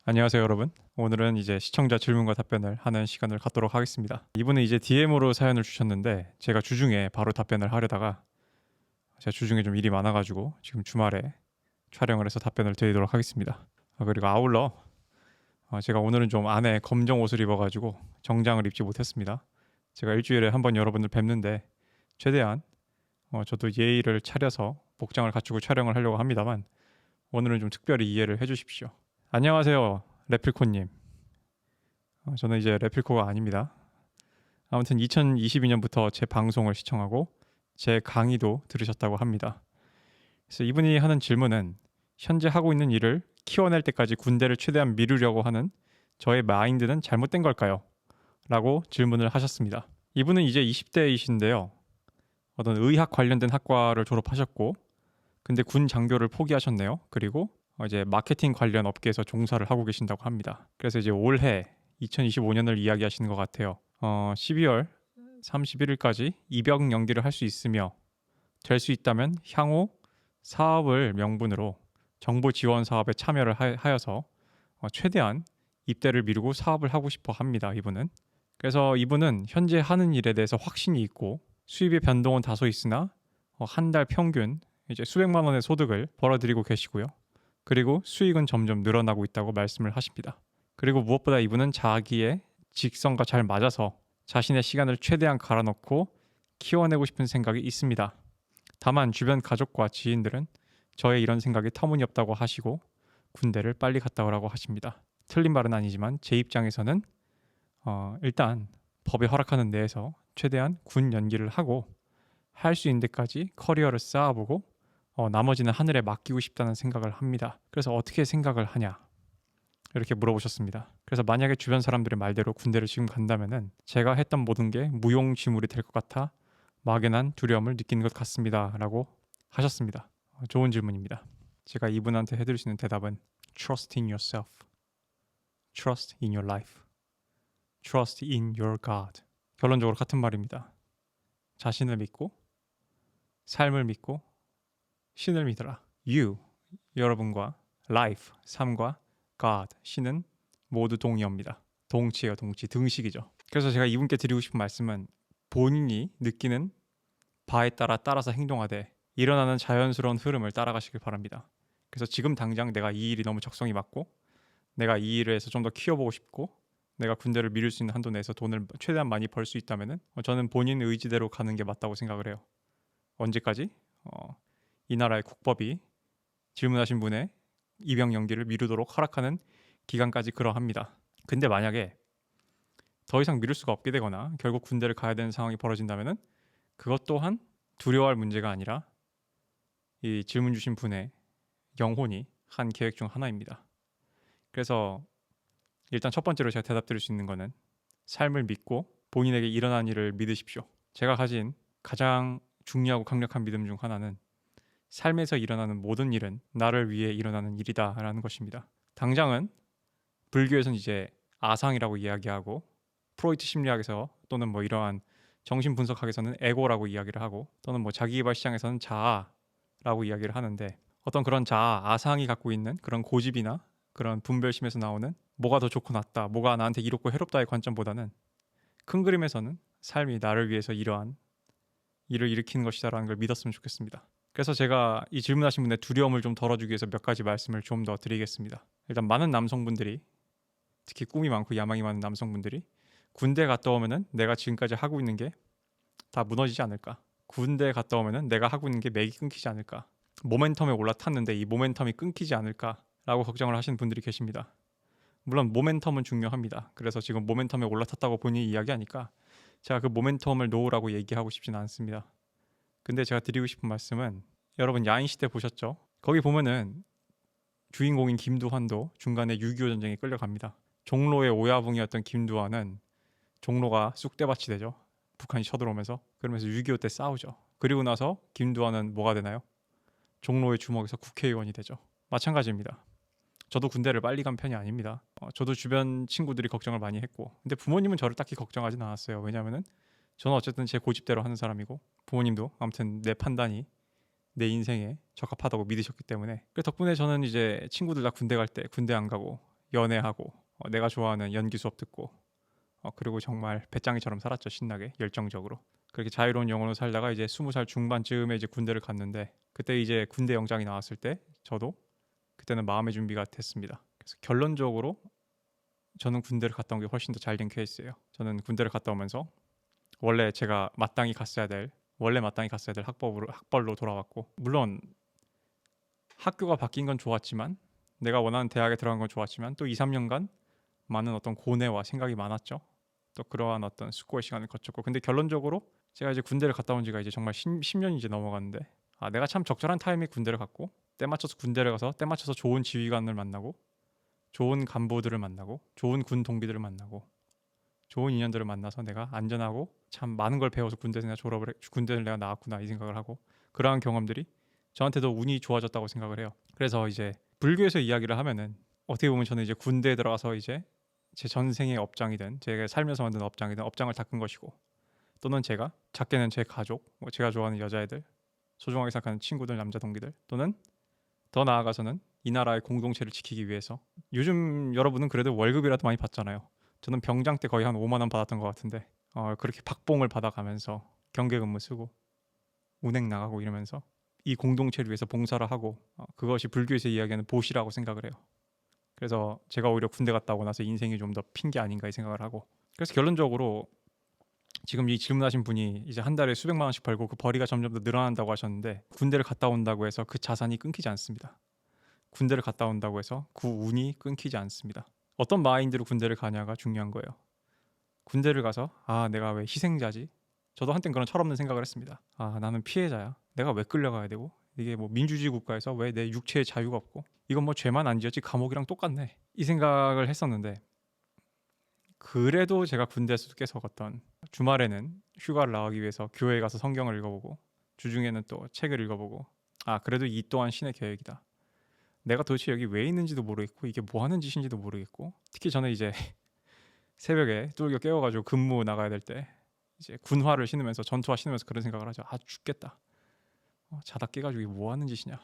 안녕하세요, 여러분. 오늘은 이제 시청자 질문과 답변을 하는 시간을 갖도록 하겠습니다. 이분은 이제 DM으로 사연을 주셨는데 제가 주중에 바로 답변을 하려다가 제가 주중에 좀 일이 많아가지고 지금 주말에 촬영을 해서 답변을 드리도록 하겠습니다. 그리고 아울러 제가 오늘은 좀 안에 검정 옷을 입어가지고 정장을 입지 못했습니다. 제가 일주일에 한 번 여러분들 뵙는데 최대한 저도 예의를 차려서 복장을 갖추고 촬영을 하려고 합니다만 오늘은 좀 특별히 이해를 해주십시오. 안녕하세요, 레필코님. 저는 이제 레필코가 아닙니다. 아무튼 2022년부터 제 방송을 시청하고 제 강의도 들으셨다고 합니다. 그래서 이분이 하는 질문은 현재 하고 있는 일을 키워낼 때까지 군대를 최대한 미루려고 하는 저의 마인드는 잘못된 걸까요? 라고 질문을 하셨습니다. 이분은 이제 20대이신데요. 어떤 의학 관련된 학과를 졸업하셨고 근데 군 장교를 포기하셨네요. 그리고 이제 마케팅 관련 업계에서 종사를 하고 계신다고 합니다. 그래서 이제 올해 2025년을 이야기하시는 것 같아요. 12월 31일까지 입영 연기를 할 수 있으며 될 수 있다면 향후 사업을 명분으로 정보 지원 사업에 참여를 하여서 최대한 입대를 미루고 사업을 하고 싶어 합니다. 이분은. 그래서 이분은 현재 하는 일에 대해서 확신이 있고 수입의 변동은 다소 있으나 한 달 평균 이제 수백만 원의 소득을 벌어들이고 계시고요. 그리고 수익은 점점 늘어나고 있다고 말씀을 하십니다. 그리고 무엇보다 이분은 자기의 직성과 잘 맞아서 자신의 시간을 최대한 갈아넣고 키워내고 싶은 생각이 있습니다. 다만 주변 가족과 지인들은 저의 이런 생각이 터무니없다고 하시고 군대를 빨리 갔다 오라고 하십니다. 틀린 말은 아니지만 제 입장에서는 일단 법이 허락하는 내에서 최대한 군 연기를 하고 할 수 있는 데까지 커리어를 쌓아보고 나머지는 하늘에 맡기고 싶다는 생각을 합니다. 그래서 어떻게 생각을 하냐? 이렇게 물어보셨습니다. 그래서 만약에 주변 사람들의 말대로 군대를 지금 간다면은 제가 했던 모든 게 무용지물이 될 것 같아 막연한 두려움을 느끼는 것 같습니다. 라고 하셨습니다. 좋은 질문입니다. 제가 이분한테 해드릴 수 있는 대답은 Trust in yourself. Trust in your life. Trust in your God. 결론적으로 같은 말입니다. 자신을 믿고 삶을 믿고 신을 믿어라. You, 여러분과 life, 삶과 God, 신은 모두 동의어입니다. 동치예요, 동치. 등식이죠. 그래서 제가 이분께 드리고 싶은 말씀은 본인이 느끼는 바에 따라서 행동하되 일어나는 자연스러운 흐름을 따라가시길 바랍니다. 그래서 지금 당장 내가 이 일이 너무 적성이 맞고 내가 이 일을 해서 좀 더 키워보고 싶고 내가 군대를 미룰 수 있는 한도 내에서 돈을 최대한 많이 벌 수 있다면 저는 본인 의지대로 가는 게 맞다고 생각을 해요. 언제까지? 이 나라의 국법이 질문하신 분의 입영 연기를 미루도록 허락하는 기간까지 그러합니다. 근데 만약에 더 이상 미룰 수가 없게 되거나 결국 군대를 가야 되는 상황이 벌어진다면 그것 또한 두려워할 문제가 아니라 이 질문 주신 분의 영혼이 한 계획 중 하나입니다. 그래서 일단 첫 번째로 제가 대답 드릴 수 있는 거는 삶을 믿고 본인에게 일어난 일을 믿으십시오. 제가 가진 가장 중요하고 강력한 믿음 중 하나는 삶에서 일어나는 모든 일은 나를 위해 일어나는 일이다라는 것입니다. 당장은 불교에서는 이제 아상이라고 이야기하고 프로이트 심리학에서 또는 뭐 이러한 정신 분석학에서는 에고라고 이야기를 하고 또는 뭐 자기개발 시장에서는 자아라고 이야기를 하는데 어떤 그런 자아, 아상이 갖고 있는 그런 고집이나 그런 분별심에서 나오는 뭐가 더 좋고 낫다, 뭐가 나한테 이롭고 해롭다의 관점보다는 큰 그림에서는 삶이 나를 위해서 이러한 일을 일으키는 것이다라는 걸 믿었으면 좋겠습니다. 그래서 제가 이 질문하신 분의 두려움을 좀 덜어주기 위해서 몇 가지 말씀을 좀 더 드리겠습니다. 일단 많은 남성분들이 특히 꿈이 많고 야망이 많은 남성분들이 군대 갔다 오면은 내가 지금까지 하고 있는 게 다 무너지지 않을까? 군대 갔다 오면은 내가 하고 있는 게 맥이 끊기지 않을까? 모멘텀에 올라탔는데 이 모멘텀이 끊기지 않을까라고 걱정을 하시는 분들이 계십니다. 물론 모멘텀은 중요합니다. 그래서 지금 모멘텀에 올라탔다고 본인이 이야기하니까 제가 그 모멘텀을 놓으라고 얘기하고 싶지는 않습니다. 근데 제가 드리고 싶은 말씀은 여러분 야인시대 보셨죠? 거기 보면은 주인공인 김두한도 중간에 6.25 전쟁에 끌려갑니다. 종로의 오야붕이었던 김두한은 종로가 쑥대밭이 되죠. 북한이 쳐들어오면서. 그러면서 6.25 때 싸우죠. 그리고 나서 김두한은 뭐가 되나요? 종로의 주먹에서 국회의원이 되죠. 마찬가지입니다. 저도 군대를 빨리 간 편이 아닙니다. 저도 주변 친구들이 걱정을 많이 했고 근데 부모님은 저를 딱히 걱정하진 않았어요. 왜냐하면은 저는 어쨌든 제 고집대로 하는 사람이고 부모님도 아무튼 내 판단이 내 인생에 적합하다고 믿으셨기 때문에 그 덕분에 저는 이제 친구들 다 군대 갈 때 군대 안 가고 연애하고 내가 좋아하는 연기 수업 듣고 그리고 정말 배짱이처럼 살았죠. 신나게 열정적으로. 그렇게 자유로운 영혼으로 살다가 이제 20살 중반쯤에 이제 군대를 갔는데 그때 이제 군대 영장이 나왔을 때 저도 그때는 마음의 준비가 됐습니다. 그래서 결론적으로 저는 군대를 갔다 온 게 훨씬 더 잘 된 케이스예요. 저는 군대를 갔다 오면서 원래 제가 마땅히 갔어야 될 학벌로 돌아왔고, 물론 학교가 바뀐 건 좋았지만 내가 원하는 대학에 들어간 건 좋았지만 또 2, 3년간 많은 어떤 고뇌와 생각이 많았죠. 또 그러한 어떤 수고의 시간을 거쳤고, 근데 결론적으로 제가 이제 군대를 갔다 온 지가 이제 정말 10년이 이제 넘어갔는데 내가 참 적절한 타이밍에 군대를 갔고 때 맞춰서 군대를 가서 때 맞춰서 좋은 지휘관을 만나고 좋은 간부들을 만나고 좋은 군 동기들을 만나고 좋은 인연들을 만나서 내가 안전하고 참 많은 걸 배워서 군대를 내가 나왔구나 이 생각을 하고, 그러한 경험들이 저한테도 운이 좋아졌다고 생각을 해요. 그래서 이제 불교에서 이야기를 하면은 어떻게 보면 저는 이제 군대에 들어가서 이제 제 전생의 업장이든 제가 살면서 만든 업장이든 업장을 닦은 것이고, 또는 제가 작게는 제 가족, 제가 좋아하는 여자애들, 소중하게 생각하는 친구들, 남자 동기들, 또는 더 나아가서는 이 나라의 공동체를 지키기 위해서, 요즘 여러분은 그래도 월급이라도 많이 받잖아요. 저는 병장 때 거의 한 5만 원 받았던 것 같은데 그렇게 박봉을 받아가면서 경계 근무 쓰고 운행 나가고 이러면서 이 공동체를 위해서 봉사를 하고, 그것이 불교에서 이야기하는 보시라고 생각을 해요. 그래서 제가 오히려 군대 갔다 오고 나서 인생이 좀 더 핀 게 아닌가 이 생각을 하고, 그래서 결론적으로 지금 이 질문하신 분이 이제 한 달에 수백만 원씩 벌고 그 벌이가 점점 더 늘어난다고 하셨는데, 군대를 갔다 온다고 해서 그 자산이 끊기지 않습니다. 군대를 갔다 온다고 해서 그 운이 끊기지 않습니다. 어떤 마인드로 군대를 가냐가 중요한 거예요. 군대를 가서 내가 왜 희생자지? 저도 한땐 그런 철없는 생각을 했습니다. 나는 피해자야. 내가 왜 끌려가야 되고, 이게 뭐 민주주의 국가에서 왜 내 육체의 자유가 없고, 이건 뭐 죄만 안 지었지 감옥이랑 똑같네, 이 생각을 했었는데, 그래도 제가 군대에서 깨서었던 주말에는 휴가를 나가기 위해서 교회에 가서 성경을 읽어보고, 주중에는 또 책을 읽어보고, 그래도 이 또한 신의 계획이다. 내가 도대체 여기 왜 있는지도 모르겠고 이게 뭐 하는 짓인지도 모르겠고, 특히 저는 이제 새벽에 뚫겨 깨워가지고 근무 나가야 될 때 이제 군화를 신으면서 전투화 신으면서 그런 생각을 하죠. 죽겠다. 자다 깨가지고 이게 뭐 하는 짓이냐.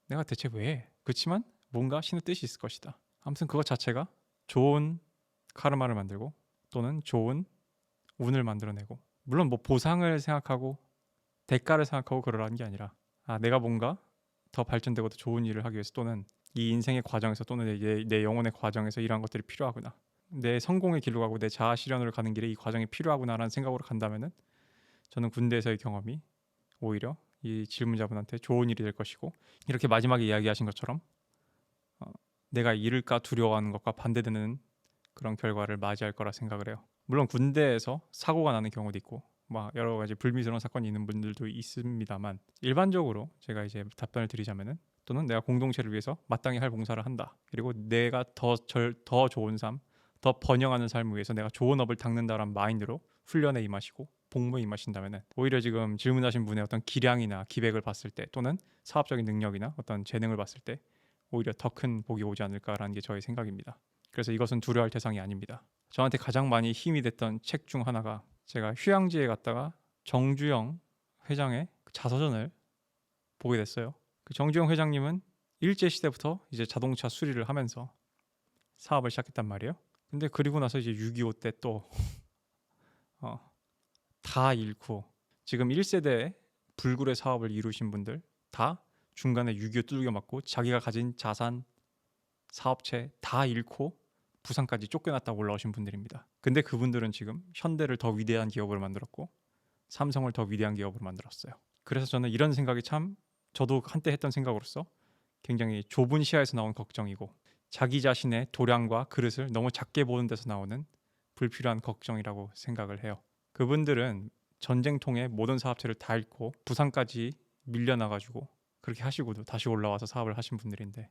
내가 대체 왜 해? 그렇지만 뭔가 신의 뜻이 있을 것이다. 아무튼 그것 자체가 좋은 카르마를 만들고 또는 좋은 운을 만들어내고, 물론 뭐 보상을 생각하고 대가를 생각하고 그러라는 게 아니라 내가 뭔가 더 발전되고 더 좋은 일을 하기 위해서, 또는 이 인생의 과정에서, 또는 내 영혼의 과정에서 이러한 것들이 필요하구나, 내 성공의 길로 가고 내 자아 실현으로 가는 길에 이 과정이 필요하구나라는 생각으로 간다면은 저는 군대에서의 경험이 오히려 이 질문자분한테 좋은 일이 될 것이고, 이렇게 마지막에 이야기하신 것처럼 내가 잃을까 두려워하는 것과 반대되는 그런 결과를 맞이할 거라 생각을 해요. 물론 군대에서 사고가 나는 경우도 있고 여러 가지 불미스러운 사건이 있는 분들도 있습니다만, 일반적으로 제가 이제 답변을 드리자면은, 또는 내가 공동체를 위해서 마땅히 할 봉사를 한다, 그리고 내가 더 좋은 삶, 더 번영하는 삶을 위해서 내가 좋은 업을 닦는다라는 마인드로 훈련에 임하시고 복무에 임하신다면은, 오히려 지금 질문하신 분의 어떤 기량이나 기백을 봤을 때, 또는 사업적인 능력이나 어떤 재능을 봤을 때 오히려 더 큰 복이 오지 않을까라는 게 저의 생각입니다. 그래서 이것은 두려워할 대상이 아닙니다. 저한테 가장 많이 힘이 됐던 책 중 하나가, 제가 휴양지에 갔다가 정주영 회장의 자서전을 보게 됐어요. 그 정주영 회장님은 일제시대부터 이제 자동차 수리를 하면서 사업을 시작했단 말이에요. 근데 그리고 나서 이제 6.25 때 또 다 잃고, 지금 1세대 불굴의 사업을 이루신 분들 다 중간에 6.25 두들겨 맞고 자기가 가진 자산, 사업체 다 잃고 부산까지 쫓겨났다 올라오신 분들입니다. 근데 그분들은 지금 현대를 더 위대한 기업으로 만들었고 삼성을 더 위대한 기업으로 만들었어요. 그래서 저는 이런 생각이 참 저도 한때 했던 생각으로서 굉장히 좁은 시야에서 나온 걱정이고, 자기 자신의 도량과 그릇을 너무 작게 보는 데서 나오는 불필요한 걱정이라고 생각을 해요. 그분들은 전쟁통에 모든 사업체를 다 잃고 부산까지 밀려나가지고 그렇게 하시고도 다시 올라와서 사업을 하신 분들인데,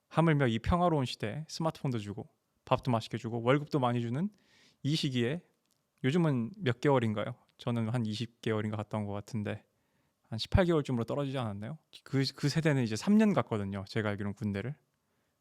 하물며 이 평화로운 시대에 스마트폰도 주고 밥도 맛있게 주고 월급도 많이 주는 이 시기에, 요즘은 몇 개월인가요? 저는 한 20개월인가 갔다 온 것 같은데 한 18개월쯤으로 떨어지지 않았나요? 그 세대는 이제 3년 갔거든요. 제가 알기로는 군대를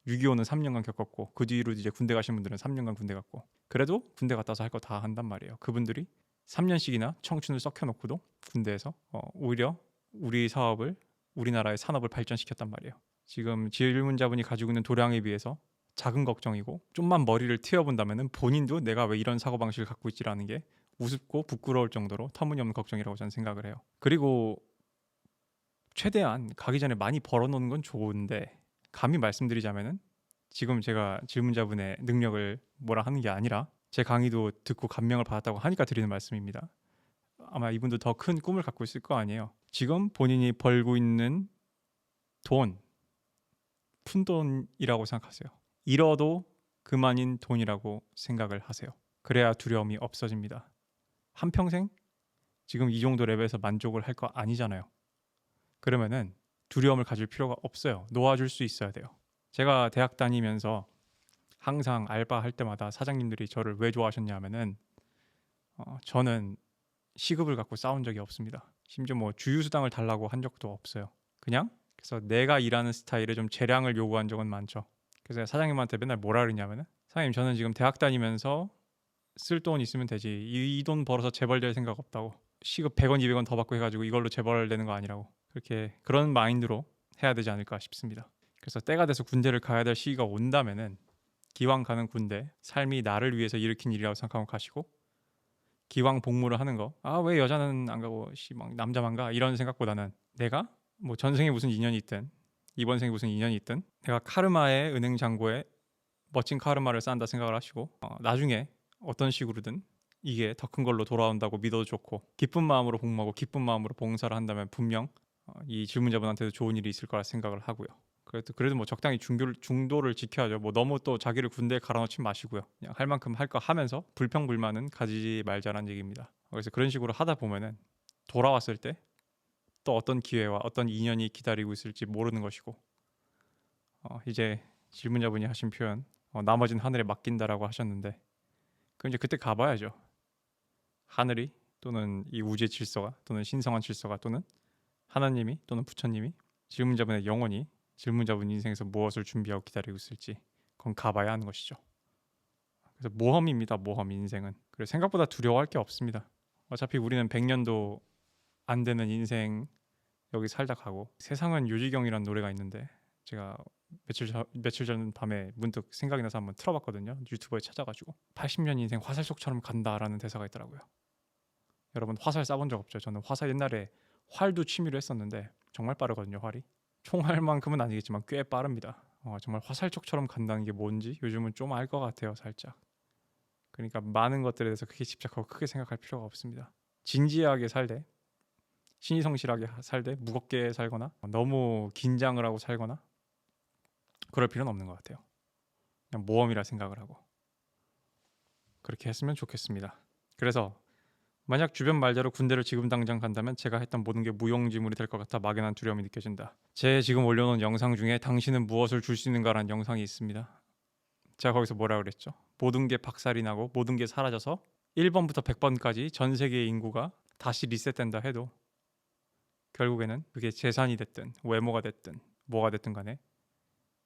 6.25는 3년간 겪었고, 그 뒤로 이제 군대 가신 분들은 3년간 군대 갔고, 그래도 군대 갔다 와서 할 거 다 한단 말이에요. 그분들이 3년씩이나 청춘을 썩혀놓고도 군대에서 오히려 우리 사업을, 우리나라의 산업을 발전시켰단 말이에요. 지금 질문자분이 가지고 있는 도량에 비해서 작은 걱정이고, 좀만 머리를 트여본다면은 본인도 내가 왜 이런 사고방식을 갖고 있지라는 게 우습고 부끄러울 정도로 터무니없는 걱정이라고 저는 생각을 해요. 그리고 최대한 가기 전에 많이 벌어놓는 건 좋은데, 감히 말씀드리자면은 지금 제가 질문자분의 능력을 뭐라 하는 게 아니라 제 강의도 듣고 감명을 받았다고 하니까 드리는 말씀입니다. 아마 이분도 더 큰 꿈을 갖고 있을 거 아니에요. 지금 본인이 벌고 있는 돈, 푼돈이라고 생각하세요. 잃어도 그만인 돈이라고 생각을 하세요. 그래야 두려움이 없어집니다. 한평생 지금 이 정도 레벨에서 만족을 할 거 아니잖아요. 그러면은 두려움을 가질 필요가 없어요. 놓아줄 수 있어야 돼요. 제가 대학 다니면서 항상 알바할 때마다 사장님들이 저를 왜 좋아하셨냐 하면은 저는 시급을 갖고 싸운 적이 없습니다. 심지어 뭐 주휴수당을 달라고 한 적도 없어요. 그냥 그래서 내가 일하는 스타일에 좀 재량을 요구한 적은 많죠. 그래서 사장님한테 맨날 뭐라 그러냐면은, 사장님 저는 지금 대학 다니면서 쓸 돈 있으면 되지, 이 돈 벌어서 재벌될 생각 없다고, 시급 100원 200원 더 받고 해가지고 이걸로 재벌되는 거 아니라고, 그렇게 그런 마인드로 해야 되지 않을까 싶습니다. 그래서 때가 돼서 군대를 가야 될 시기가 온다면은 기왕 가는 군대, 삶이 나를 위해서 일으킨 일이라고 생각하고 가시고, 기왕 복무를 하는 거, 아 왜 여자는 안 가고 막 남자만 가, 이런 생각보다는 내가 뭐 전생에 무슨 인연이 있든 이번 생에 무슨 인연이 있든 내가 카르마의 은행 잔고에 멋진 카르마를 쌓는다 생각을 하시고, 나중에 어떤 식으로든 이게 더 큰 걸로 돌아온다고 믿어도 좋고, 기쁜 마음으로 복무하고 기쁜 마음으로 봉사를 한다면 분명 이 질문자분한테도 좋은 일이 있을 거라 생각을 하고요. 그래도 뭐 적당히 중도를 지켜야죠. 뭐 너무 또 자기를 군대에 갈아넣지 마시고요. 그냥 할 만큼 할 거 하면서 불평불만은 가지지 말자라는 얘기입니다. 그래서 그런 식으로 하다 보면은 돌아왔을 때 또 어떤 기회와 어떤 인연이 기다리고 있을지 모르는 것이고, 이제 질문자분이 하신 표현, 나머진 하늘에 맡긴다라고 하셨는데, 그럼 이제 그때 가봐야죠. 하늘이, 또는 이 우주의 질서가, 또는 신성한 질서가, 또는 하나님이, 또는 부처님이 질문자분의 영혼이 질문자분 인생에서 무엇을 준비하고 기다리고 있을지, 그건 가봐야 하는 것이죠. 그래서 모험입니다. 모험, 인생은. 그래서 생각보다 두려워할 게 없습니다. 어차피 우리는 100년도 안 되는 인생 여기 살다 가고, 세상은 유지경이라는 노래가 있는데 제가 며칠 전 밤에 문득 생각이 나서 한번 틀어봤거든요. 유튜브에 찾아가지고 80년 인생 화살 속처럼 간다라는 대사가 있더라고요. 여러분 화살 쏴본 적 없죠? 저는 화살 옛날에 활도 취미로 했었는데 정말 빠르거든요. 활이 총알만큼은 아니겠지만 꽤 빠릅니다. 정말 화살촉처럼 간다는 게 뭔지 요즘은 좀 알 것 같아요. 살짝. 그러니까 많은 것들에 대해서 크게 집착하고 크게 생각할 필요가 없습니다. 진지하게 살되, 신의성실하게 살되, 무겁게 살거나 너무 긴장을 하고 살거나 그럴 필요는 없는 것 같아요. 그냥 모험이라 생각을 하고 그렇게 했으면 좋겠습니다. 그래서 만약 주변 말대로 군대를 지금 당장 간다면 제가 했던 모든 게 무용지물이 될 것 같아 막연한 두려움이 느껴진다. 제 지금 올려놓은 영상 중에 당신은 무엇을 줄 수 있는가라는 영상이 있습니다. 제가 거기서 뭐라 그랬죠? 모든 게 박살이 나고 모든 게 사라져서 1번부터 100번까지 전 세계의 인구가 다시 리셋된다 해도 결국에는 그게 재산이 됐든 외모가 됐든 뭐가 됐든 간에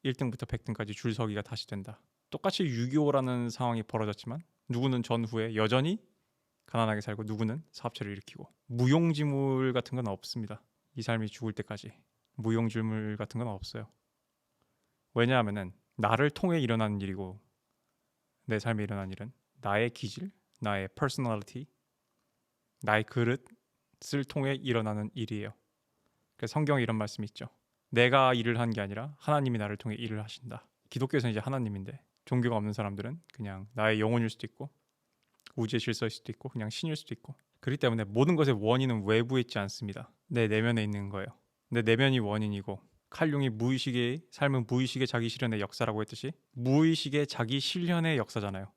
1등부터 100등까지 줄서기가 다시 된다. 똑같이 6.25라는 상황이 벌어졌지만 누구는 전후에 여전히 가난하게 살고 누구는 사업체를 일으키고, 무용지물 같은 건 없습니다. 이 삶이 죽을 때까지 무용지물 같은 건 없어요. 왜냐하면은 나를 통해 일어나는 일이고, 내 삶에 일어난 일은 나의 기질, 나의 퍼스널리티, 나의 그릇을 통해 일어나는 일이에요. 그래서 성경에 이런 말씀이 있죠. 내가 일을 한 게 아니라 하나님이 나를 통해 일을 하신다. 기독교에서는 이제 하나님인데, 종교가 없는 사람들은 그냥 나의 영혼일 수도 있고 우주의 질서일 수도 있고 그냥 신일 수도 있고, 그렇기 때문에 모든 것의 원인은 외부에 있지 않습니다. 내 내면에 있는 거예요. 내 내면이 원인이고, 칼융이 무의식의 삶은 무의식의 자기 실현의 역사라고 했듯이 무의식의 자기 실현의 역사잖아요.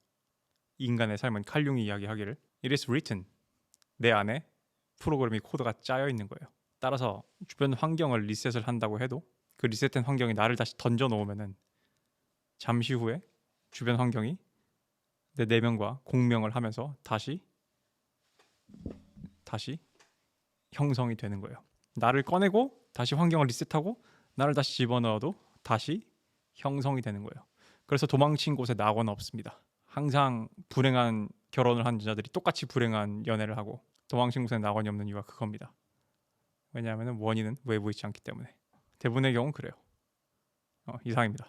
인간의 삶은 칼융이 이야기하기를 It is written, 내 안에 프로그램이 코드가 짜여 있는 거예요. 따라서 주변 환경을 리셋을 한다고 해도 그 리셋된 환경이 나를 다시 던져 놓으면은 잠시 후에 주변 환경이 내 내면과 공명을 하면서 다시 형성이 되는 거예요. 나를 꺼내고 다시 환경을 리셋하고 나를 다시 집어넣어도 다시 형성이 되는 거예요. 그래서 도망친 곳에 낙원 없습니다. 항상 불행한 결혼을 한 여자들이 똑같이 불행한 연애를 하고 도망친 곳에 낙원이 없는 이유가 그겁니다. 왜냐하면 원인은 외부에 있지 않기 때문에. 대부분의 경우는 그래요. 이상입니다.